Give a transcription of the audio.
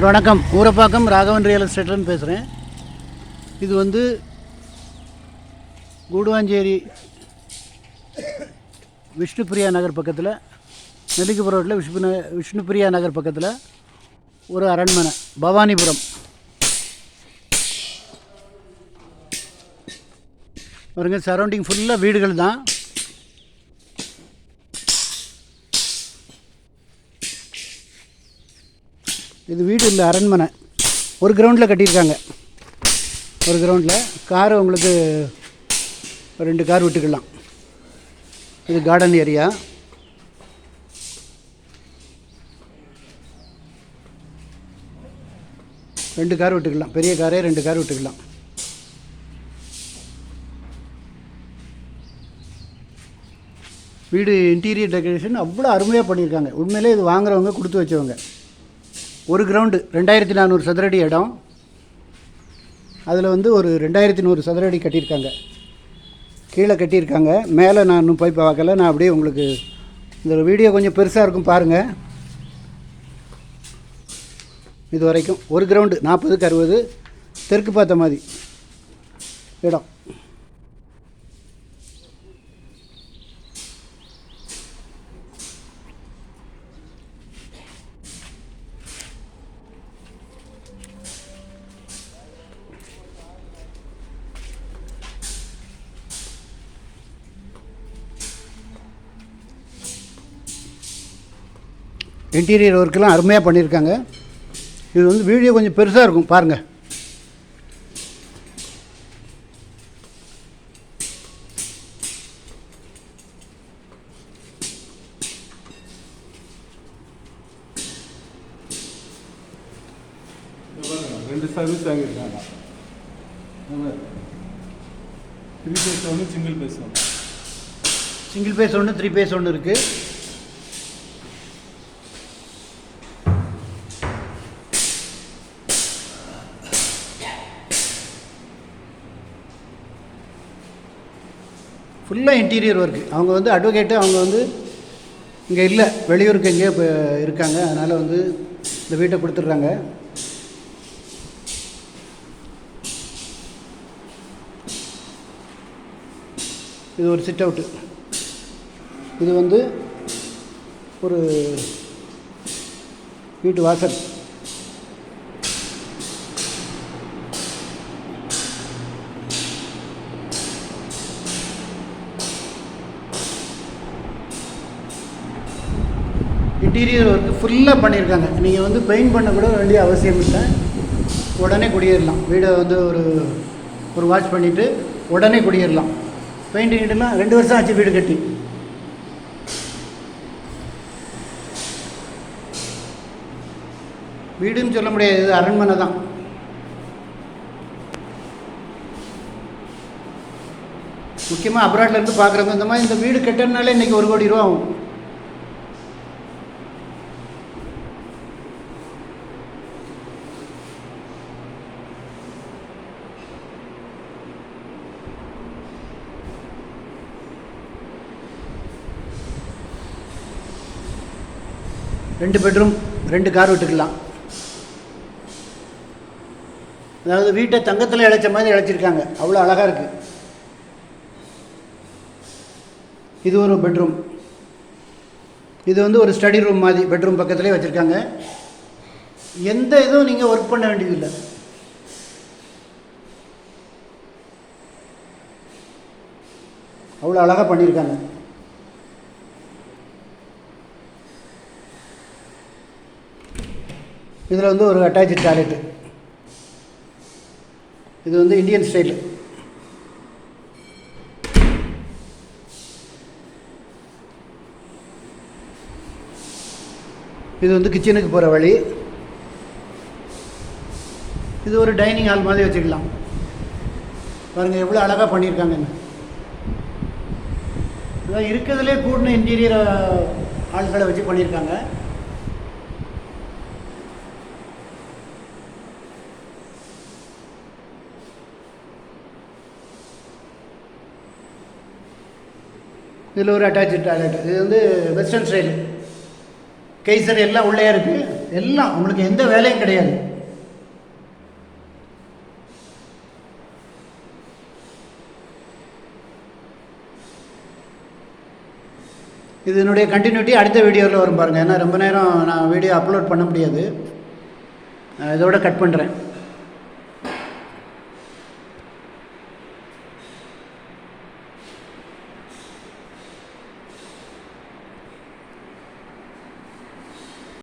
Sir வணக்கம். Urapakkam Raghavan real எஸ்டேட்லேருந்து பேசுகிறேன். இது வந்து கூடுவாஞ்சேரி விஷ்ணுபிரியா நகர் பக்கத்தில், நெல்லிக்குப்பம் ரோட்டில் விஷ்ணுபிரியா நகர் பக்கத்தில் ஒரு அரண்மனை, பவானிபுரம். பாருங்க, சரௌண்டிங் ஃபுல்லாக வீடுகள் தான். இது வீடு இல்லை, அரண்மனை. ஒரு கிரவுண்டில் கட்டியிருக்காங்க. ஒரு கிரவுண்டில் காரு உங்களுக்கு 2 கார் விட்டுக்கலாம். இது கார்டன் ஏரியா. ரெண்டு கார் விட்டுக்கலாம், பெரிய காரே 2 கார் விட்டுக்கலாம். வீடு இன்டீரியர் டெக்கரேஷன் அவ்வளோ அருமையாக பண்ணியிருக்காங்க. உண்மையிலே இது வாங்குறவங்க கொடுத்து வச்சவங்க. ஒரு கிரவுண்டு 2400 சதுரடி இடம். அதில் வந்து ஒரு 2100 சதுரடி கட்டியிருக்காங்க, கீழே கட்டியிருக்காங்க. மேலே நான் இன்னும் போய் பார்க்கல. நான் அப்படியே உங்களுக்கு இந்த வீடியோ கொஞ்சம் பெருசாக இருக்கும் பாருங்கள். இது வரைக்கும் ஒரு கிரவுண்டு 40க்கு 60 தெற்கு பார்த்த மாதிரி இடம். இன்டீரியர் ஒர்க்கெலாம் அருமையாக பண்ணியிருக்காங்க. இது வந்து வீடியோ கொஞ்சம் பெருசாக இருக்கும் பாருங்கள். ரெண்டு சர்வீஸ் வாங்கியிருக்காங்க. 3 பேஸ் ஒன்று, சிங்கிள் பேஸ் ஒன்று. சிங்கிள் பேஸ் ஒன்று, 3 பேஸ் ஒன்று இருக்குது. ஃபுல்லாக இன்டீரியர் ஒர்க்கு. அவங்க வந்து அட்வொகேட்டு, அவங்க வந்து இங்கே இல்லை, வெளியூருக்கு எங்கேயோ இப்போ இருக்காங்க. அதனால் வந்து இந்த வீட்டை கொடுத்துட்றாங்க. இது ஒரு சிட் அவுட்டு. இது வந்து ஒரு வீட்டு வாசல். இன்டீரியர் ஒர்க்கு ஃபுல்லாக பண்ணியிருக்காங்க. நீங்கள் வந்து பெயிண்ட் பண்ண கூட வேண்டிய அவசியம் இல்லை. உடனே குடியேறலாம். வீடை வந்து ஒரு வாட்ச் பண்ணிவிட்டு உடனே குடியேறலாம். பெயிண்ட் கிட்டலாம் 2 வருஷம் ஆச்சு வீடு கட்டி. வீடுன்னு சொல்ல முடியாது, இது அரண்மனை தான். முக்கியமாக அப்ராட்லேருந்து பார்க்குறவங்க இந்த மாதிரி இந்த வீடு கட்டுறதுனால இன்றைக்கி 1 கோடி ரூபா ஆகும். ரெண்டு பெட்ரூம், 2 கார் விட்டுக்கலாம். அதாவது வீட்டை தங்கத்தில் இழைச்ச மாதிரி இழைச்சிருக்காங்க. அவ்வளோ அழகாக இருக்குது. இது ஒரு பெட்ரூம். இது வந்து ஒரு ஸ்டடி ரூம் மாதிரி பெட்ரூம் பக்கத்துலேயே வச்சுருக்காங்க. எந்த இதுவும் நீங்கள் ஒர்க் பண்ண வேண்டியதில்லை. அவ்வளோ அழகாக பண்ணியிருக்காங்க. இதில் வந்து ஒரு அட்டாச்சு டாய்லெட்டு. இது வந்து இந்தியன் ஸ்டைலு. இது வந்து கிச்சனுக்கு போகிற வழி. இது ஒரு டைனிங் ஹால் மாதிரி வச்சுக்கலாம். பாருங்கள் எவ்வளோ அழகாக பண்ணியிருக்காங்கன்னு. இதான் இருக்கிறதுலே கூடின இன்டீரியர் ஆள்களை வச்சு பண்ணியிருக்காங்க. இதில் ஒரு அட்டாச்சு டாய்லெட். இது வந்து வெஸ்டர்ன் ஸ்டைலு. கெய்சர் எல்லாம் உள்ளே இருக்குது. எல்லாம் உங்களுக்கு எந்த வேலையும் கிடையாது. இதனுடைய கண்டினியூட்டி அடுத்த வீடியோவில் வரும் பாருங்கள். ஏன்னா ரொம்ப நேரம் நான் வீடியோ அப்லோட் பண்ண முடியாது. இதோட கட் பண்ணுறேன்.